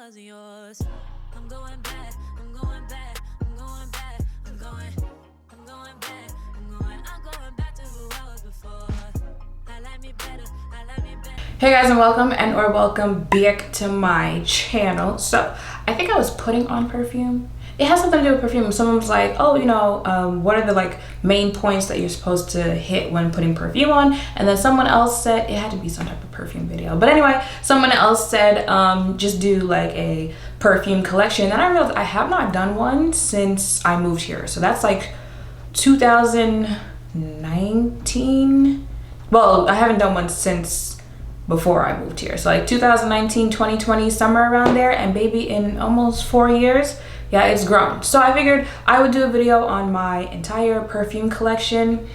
wasn't yours. I'm going back, I'm going back, I'm going back, I'm going back, I'm going back to who I was before. I like me better, I like me better. Hey guys, and welcome back to my channel. So I think I was putting on perfume. It has something to do with perfume. Someone was like, oh, you know, what are the main points that you're supposed to hit when putting perfume on? And then someone else said it had to be some type of perfume video. But anyway, someone else said just do like a perfume collection. And I realized I have not done one since I moved here. So that's like 2019. Well, I haven't done one since before I moved here. So like 2019, 2020, somewhere around there. And baby, in almost 4 years, yeah, it's grown. So I figured I would do a video on my entire perfume collection.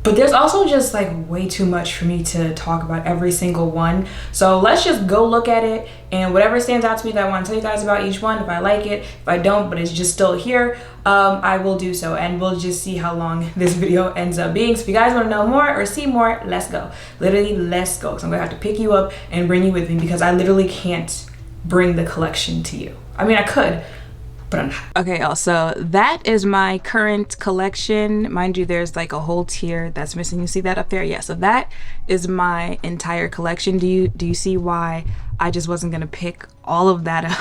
But there's also just like way too much for me to talk about every single one. So let's just go look at it, and whatever stands out to me that I want to tell you guys about each one, if I like it, if I don't, but it's just still here, I will do so, and we'll just see how long this video ends up being. So if you guys want to know more or see more, let's go. Literally, let's go. So I'm gonna have to pick you up and bring you with me because I literally can't bring the collection to you. I mean, I could, but I'm not. Okay, y'all, so that is my current collection. Mind you, there's like a whole tier that's missing. You see that up there? Yeah, so that is my entire collection. Do you see why I just wasn't gonna pick all of that up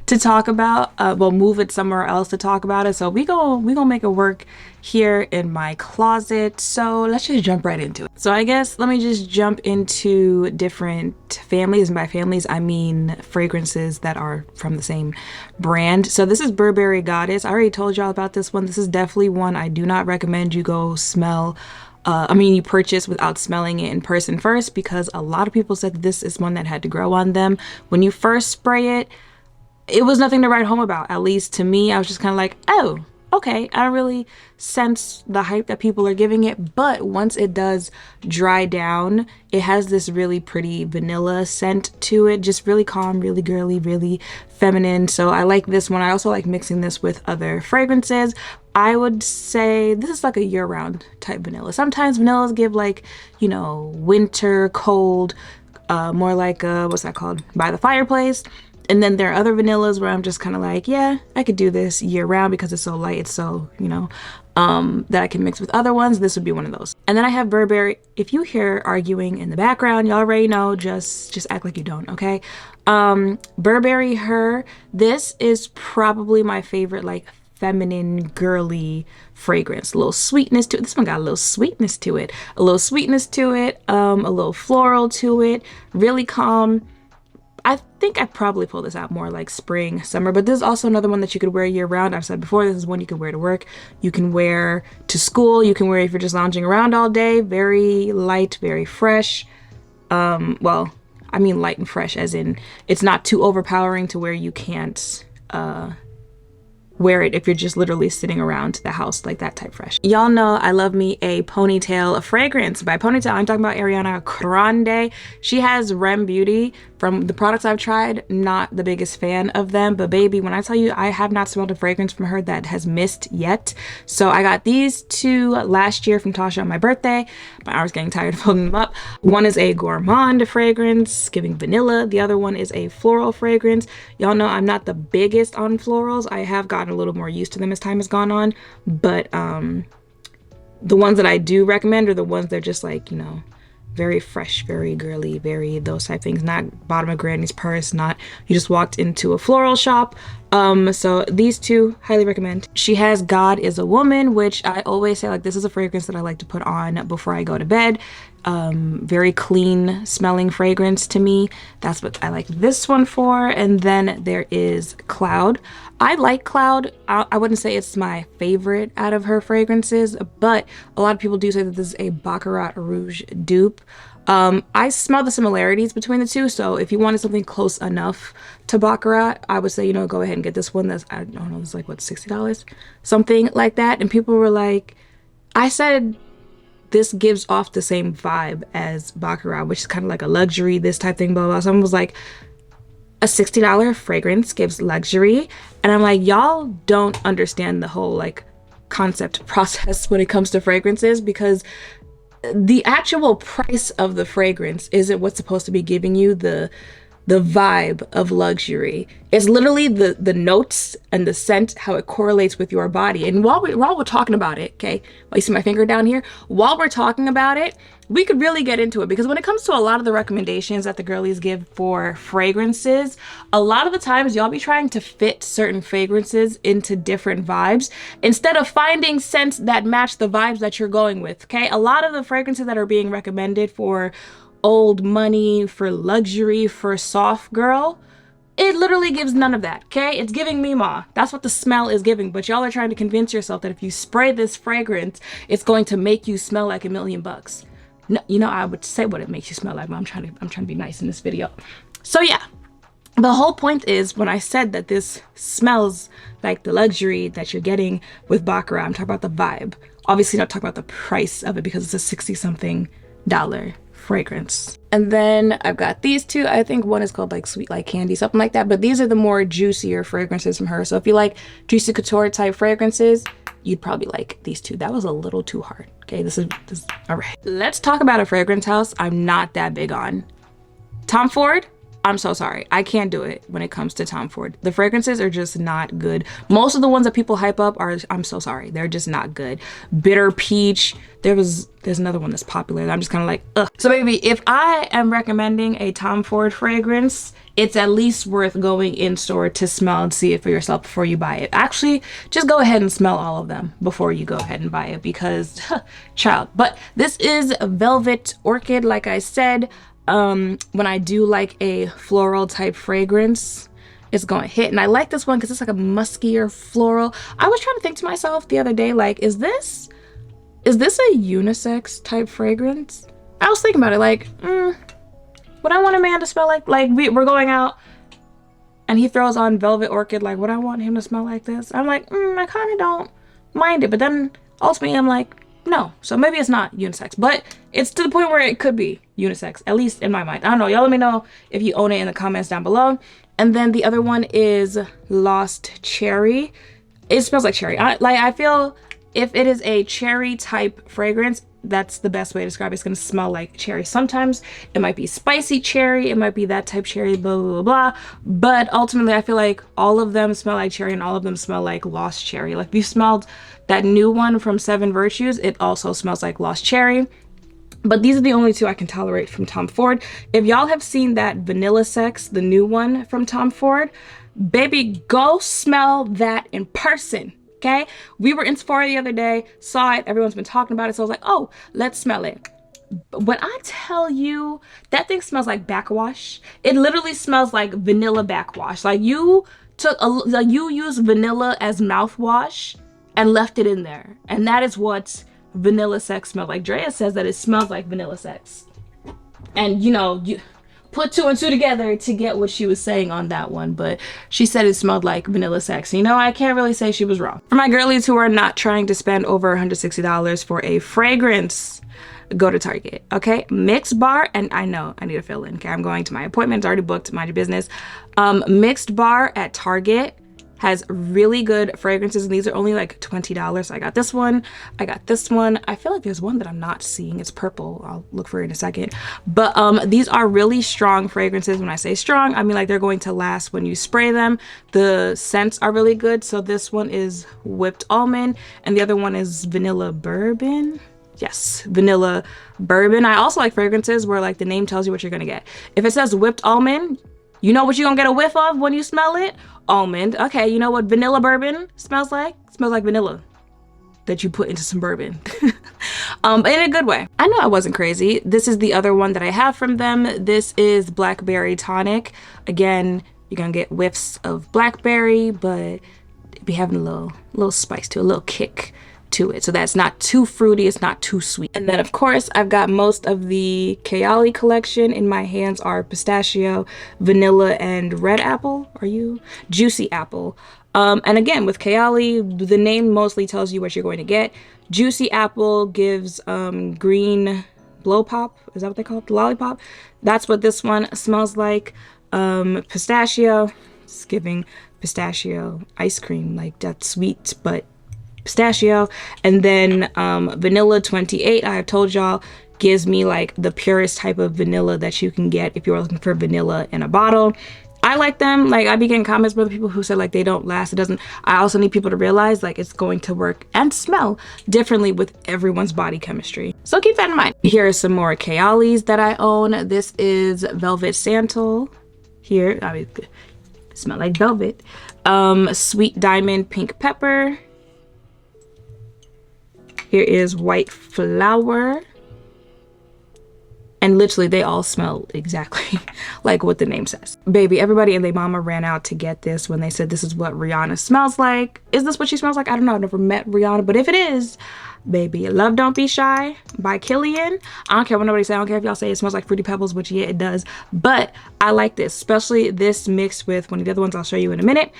to talk about? We'll move it somewhere else to talk about it. So we gonna make it work here in my closet. So let's just jump right into it. So I guess let me just jump into different families, and by families I mean fragrances that are from the same brand. So this is Burberry Goddess. I already told y'all about this one. This is definitely one I do not recommend you go smell. You purchase without smelling it in person first, because a lot of people said that this is one that had to grow on them. When you first spray it, it was nothing to write home about. At least to me, I was just kind of like, oh, okay. I don't really sense the hype that people are giving it. But once it does dry down, it has this really pretty vanilla scent to it. Just really calm, really girly, really feminine. So I like this one. I also like mixing this with other fragrances. I would say this is like a year-round type vanilla. Sometimes vanillas give like, you know, winter, cold, more like, what's that called? By the fireplace. And then there are other vanillas where I'm just kind of like, yeah, I could do this year round because it's so light, it's so, you know, that I can mix with other ones. This would be one of those. And then I have Burberry. If you hear arguing in the background, you already know, just act like you don't, okay? BURBERRYHer. This is probably my favorite, like, feminine, girly fragrance. A little sweetness to it. This one got a little sweetness to it. A little sweetness to it, a little floral to it, really calm. I think I'd probably pull this out more like spring, summer, but this is also another one that you could wear year round. I've said before, this is one you can wear to work, you can wear to school, you can wear if you're just lounging around all day. Very light, very fresh. Well, I mean light and fresh as in it's not too overpowering to where you can't wear it if you're just literally sitting around the house, like that type fresh. Y'all know I love me a ponytail fragrance. By ponytail, I'm talking about Ariana Grande. She has Rem Beauty. From the products I've tried, not the biggest fan of them, but baby, when I tell you I have not smelled a fragrance from her that has missed yet. So I got these two last year from Tasha on my birthday. My arm's getting tired of holding them up. One is a gourmand fragrance, giving vanilla. The other one is a floral fragrance. Y'all know I'm not the biggest on florals. I have gotten a little more used to them as time has gone on, but the ones that I do recommend are the ones that are just like, you know, very fresh, very girly, very those type things. Not bottom of granny's purse, not you just walked into a floral shop. So these two, highly recommend. She has God is a Woman, which I always say, like, this is a fragrance that I like to put on before I go to bed. Very clean smelling fragrance to me. That's what I like this one for. And then there is Cloud. I like Cloud. I wouldn't say it's my favorite out of her fragrances, but a lot of people do say that this is a Baccarat Rouge dupe. I smell the similarities between the two, so if you wanted something close enough to Baccarat, I would say, you know, go ahead and get this one. That's, I don't know, it's like, what, $60? Something like that. And people were like, I said this gives off the same vibe as Baccarat, which is kind of like a luxury, this type thing, blah, blah. Someone was like, a $60 fragrance gives luxury. And I'm like, y'all don't understand the whole like concept process when it comes to fragrances, because the actual price of the fragrance isn't what's supposed to be giving you the the vibe of luxury. It's literally the notes and the scent, how it correlates with your body. And while we're talking about it, okay, you see my finger down here? While we're talking about it, we could really get into it, because when it comes to a lot of the recommendations that the girlies give for fragrances, a lot of the times y'all be trying to fit certain fragrances into different vibes instead of finding scents that match the vibes that you're going with, okay? A lot of the fragrances that are being recommended for old money, for luxury, for soft girl, it literally gives none of that, okay? It's giving Mima. That's what the smell is giving, but y'all are trying to convince yourself that if you spray this fragrance, it's going to make you smell like $1 million. No, you know, I would say what it makes you smell like, but I'm trying to be nice in this video. So yeah, the whole point is, when I said that this smells like the luxury that you're getting with Baccarat, I'm talking about the vibe. Obviously not talking about the price of it, because it's a $60-something fragrance. And then I've got these two. I think one is called like Sweet Like Candy, something like that, but these are the more juicier fragrances from her. So if you like juicy couture type fragrances, you'd probably like these two. That was a little too hard. Okay, this is all right. Let's talk about a fragrance house I'm not that big on. Tom Ford. I'm so sorry. I can't do it when it comes to Tom Ford. The fragrances are just not good. Most of the ones that people hype up are, I'm so sorry, they're just not good. Bitter Peach. There's another one that's popular that I'm just kind of like, ugh. So maybe if I am recommending a Tom Ford fragrance, it's at least worth going in store to smell and see it for yourself before you buy it. Actually, just go ahead and smell all of them before you go ahead and buy it, because child. But this is Velvet Orchid, like I said. When I do like a floral type fragrance, it's gonna hit. And I like this one because it's like a muskier floral. I was trying to think to myself the other day, like, is this a unisex type fragrance? I was thinking about it, like, would I want a man to smell like we're going out and he throws on Velvet Orchid, like, would I want him to smell like this? I'm like, I kind of don't mind it, but then ultimately I'm like, no. So maybe it's not unisex, but it's to the point where it could be unisex, at least in my mind. I don't know. Y'all let me know if you own it in the comments down below. And then the other one is Lost Cherry. It smells like cherry. I feel if it is a cherry type fragrance, that's the best way to describe it. It's gonna smell like cherry. Sometimes it might be spicy cherry, it might be that type cherry, blah, blah, blah, blah. But ultimately, I feel like all of them smell like cherry and all of them smell like Lost Cherry. Like if you smelled that new one from 7 Virtues, it also smells like Lost Cherry. But these are the only two I can tolerate from Tom Ford. If y'all have seen that Vanilla Sex, the new one from Tom Ford, baby, go smell that in person. Okay, we were in Sephora the other day, saw it, everyone's been talking about it, so I was like, oh, let's smell it. But when I tell you, that thing smells like backwash. It literally smells like vanilla backwash. Like you used vanilla as mouthwash and left it in there, and that is what Vanilla Sex smells like. Drea says that it smells like Vanilla Sex, and you know, you put 2 and 2 together to get what she was saying on that one, but she said it smelled like Vanilla Sex. You know, I can't really say she was wrong. For my girlies who are not trying to spend over $160 for a fragrance, go to Target, okay? Mixed Bar, and I know I need to fill in, okay? I'm going to my appointment, it's already booked, mind your business. Mixed Bar at Target has really good fragrances, and these are only like $20. I got this one, I got this one. I feel like there's one that I'm not seeing. It's purple. I'll look for it in a second. But these are really strong fragrances. When I say strong, I mean like they're going to last when you spray them. The scents are really good. So this one is Whipped Almond, and the other one is Vanilla Bourbon. Yes, Vanilla Bourbon. I also like fragrances where like the name tells you what you're gonna get. If it says Whipped Almond, you know what you're gonna get a whiff of when you smell it? Almond. Okay, you know what Vanilla Bourbon smells like? It smells like vanilla that you put into some bourbon. In a good way. I know I wasn't crazy. This is the other one that I have from them. This is Blackberry Tonic. Again, you're gonna get whiffs of blackberry, but be having a little spice to it, a little kick to it. So that's not too fruity, it's not too sweet. And then of course I've got most of the Kayali collection. In my hands are pistachio, vanilla, and red apple. Are you? Juicy apple. And again, with Kayali, the name mostly tells you what you're going to get. Juicy apple gives green blow pop. Is that what they call it? The lollipop. That's what this one smells like. Pistachio, it's giving pistachio ice cream, like that sweet but pistachio. And then vanilla 28, I have told y'all, gives me like the purest type of vanilla that you can get if you're looking for vanilla in a bottle. I like them. Like, I be getting comments from people who said like they don't last. It doesn't. I also need people to realize like it's going to work and smell differently with everyone's body chemistry. So keep that in mind. Here are some more Kayali's that I own. This is Velvet Santal. Here, I mean, smell like velvet. Sweet Diamond Pink Pepper. Here is White Flower. And literally they all smell exactly like what the name says. Baby, everybody and their mama ran out to get this when they said this is what Rihanna smells like. Is this what she smells like? I don't know. I've never met Rihanna, but if it is, baby, Love Don't Be Shy by Killian. I don't care what nobody say. I don't care if y'all say it smells like Fruity Pebbles, which yeah, it does. But I like this, especially this mixed with one of the other ones I'll show you in a minute.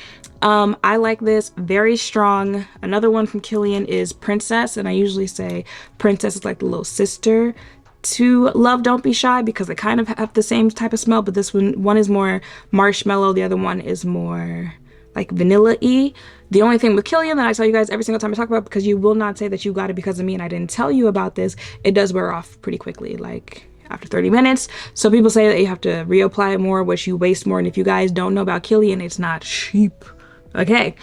I like this, very strong. Another one from Killian is Princess, and I usually say Princess is like the little sister to Love Don't Be Shy because they kind of have the same type of smell, but this one is more marshmallow, the other one is more like vanilla-y. The only thing with Killian that I tell you guys every single time I talk about, because you will not say that you got it because of me and I didn't tell you about this, it does wear off pretty quickly, like after 30 minutes. So people say that you have to reapply it more, which you waste more, and if you guys don't know about Killian, it's not cheap, okay?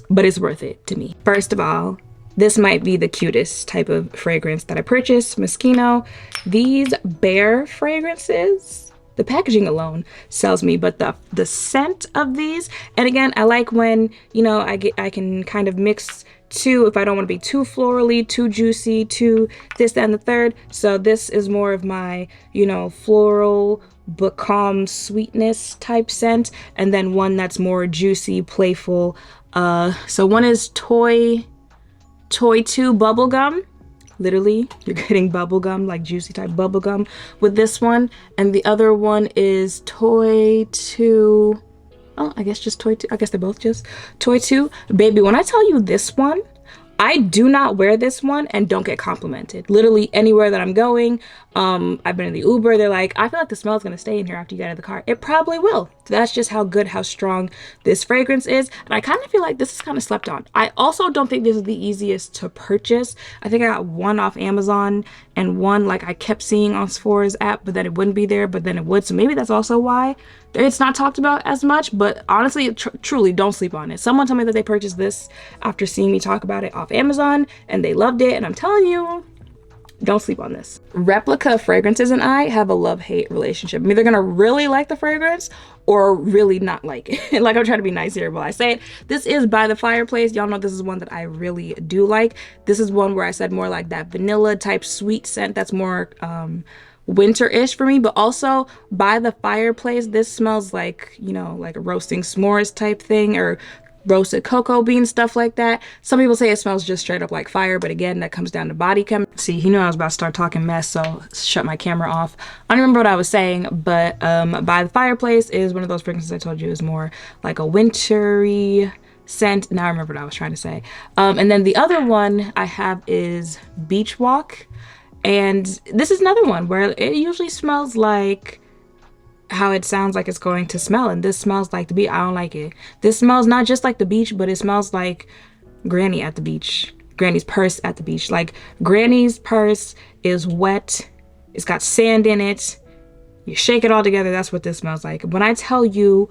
But it's worth it to me. First of all, this might be the cutest type of fragrance that I purchased, Moschino. These bear fragrances, the packaging alone sells me, but the scent of these, and again, I like when, you know, I can kind of mix two if I don't want to be too florally, too juicy, too this, that, and the third. So this is more of my, you know, floral but calm sweetness type scent, and then one that's more juicy, playful. So one is Toy 2 bubblegum. Literally, you're getting bubblegum, like juicy type bubblegum with this one. And the other one is Toy 2. Oh, I guess just Toy 2. I guess they're both just Toy 2. Baby, when I tell you this one, I do not wear this one and don't get complimented. Literally anywhere that I'm going, I've been in the Uber, they're like, I feel like the smell is gonna stay in here after you get out of the car. It probably will. That's just how good, how strong this fragrance is. And I kind of feel like this is kind of slept on. I also don't think this is the easiest to purchase. I think I got one off Amazon and one like I kept seeing on Soir's app, but then it wouldn't be there, but then it would. So maybe that's also why it's not talked about as much, but honestly, truly don't sleep on it. Someone told me that they purchased this after seeing me talk about it off Amazon and they loved it. And I'm telling you, don't sleep on this. Replica Fragrances and I have a love-hate relationship. I'm either gonna really like the fragrance or really not like it. Like, I'm trying to be nice here while I say it. This is By the Fireplace. Y'all know this is one that I really do like. This is one where I said more like that vanilla type sweet scent that's more winter-ish for me, but also By the Fireplace, this smells like, you know, like a roasting s'mores type thing, or roasted cocoa beans, stuff like that. Some people say it smells just straight up like fire, but again, that comes down to body chem. See, he knew I was about to start talking mess, so shut my camera off. I don't remember what I was saying, but By the Fireplace is one of those fragrances I told you is more like a wintry scent. Now I remember what I was trying to say. And then the other one I have is Beach Walk, and this is another one where it usually smells like how it sounds like it's going to smell, and this smells like the beach. I don't like it. This smells not just like the beach, but it smells like Granny at the beach, Granny's purse at the beach. Like, Granny's purse is wet, it's got sand in it, you shake it all together, that's what this smells like. When I tell you,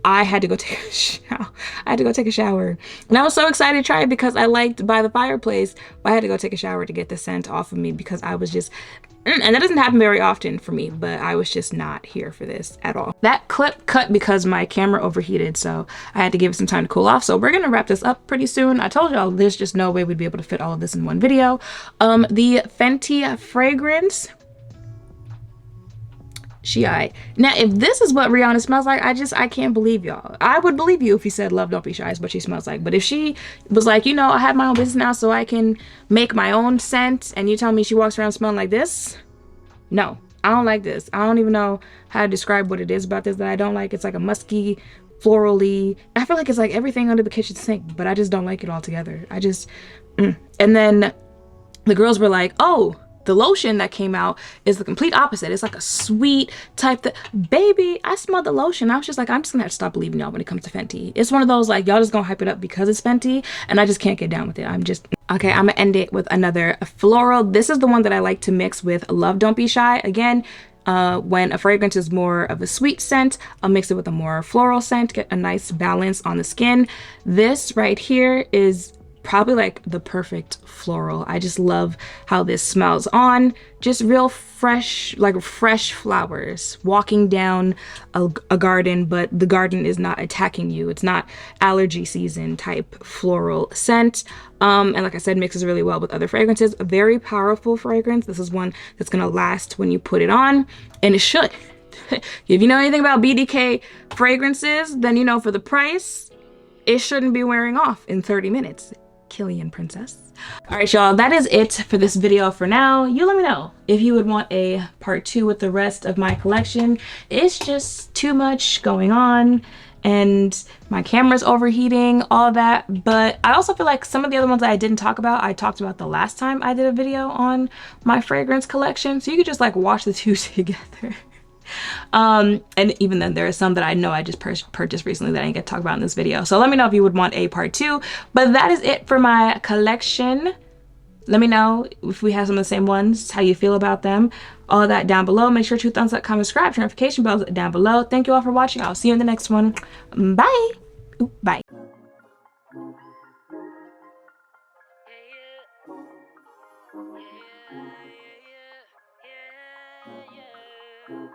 I had to go take a shower. I had to go take a shower. And I was so excited to try it because I liked By the Fireplace, but I had to go take a shower to get the scent off of me because I was just, and that doesn't happen very often for me, but I was just not here for this at all. That clip cut because my camera overheated, so I had to give it some time to cool off. So we're gonna wrap this up pretty soon. I told y'all there's just no way we'd be able to fit all of this in one video. The Fenty fragrance, now if this is what Rihanna smells like, I can't believe y'all. I would believe you if you said Love Don't Be Shy is what she smells like, but if she was like, you know, I have my own business now so I can make my own scent, and you tell me she walks around smelling like this, no, I don't like this. I don't even know how to describe what it is about this that I don't like. It's like a musky, florally, I feel like it's like everything under the kitchen sink, but I just don't like it all together. I just and then the girls were like, oh, the lotion that came out is the complete opposite. It's like a sweet type that, baby, I smelled the lotion. I was just like, I'm just gonna have to stop believing y'all when it comes to Fenty. It's one of those, like, y'all just gonna hype it up because it's Fenty, and I just can't get down with it. Okay, I'm gonna end it with another floral. This is the one that I like to mix with Love Don't Be Shy. Again, when a fragrance is more of a sweet scent, I'll mix it with a more floral scent, get a nice balance on the skin. This right here is probably like the perfect floral. I just love how this smells on. Just real fresh, like fresh flowers walking down a garden, but the garden is not attacking you. It's not allergy season type floral scent. And like I said, mixes really well with other fragrances. A very powerful fragrance. This is one that's gonna last when you put it on, and it should. If you know anything about BDK fragrances, then you know for the price, it shouldn't be wearing off in 30 minutes. KilianPrincess. All right, y'all, that is it for this video for now. You let me know if you would want a part 2 with the rest of my collection. It's just too much going on and my camera's overheating, all that. But I also feel like some of the other ones that I didn't talk about, I talked about the last time I did a video on my fragrance collection. So you could just like watch the two together. And even then there are some that I know I just purchased recently that I didn't get to talk about in this video. So let me know if you would want a part 2. But that is it for my collection. Let me know if we have some of the same ones, how you feel about them, all of that down below. Make sure to thumbs up, comment, subscribe, turn notification bells down below. Thank you all for watching. I'll see you in the next one. Bye. Ooh, bye. Yeah.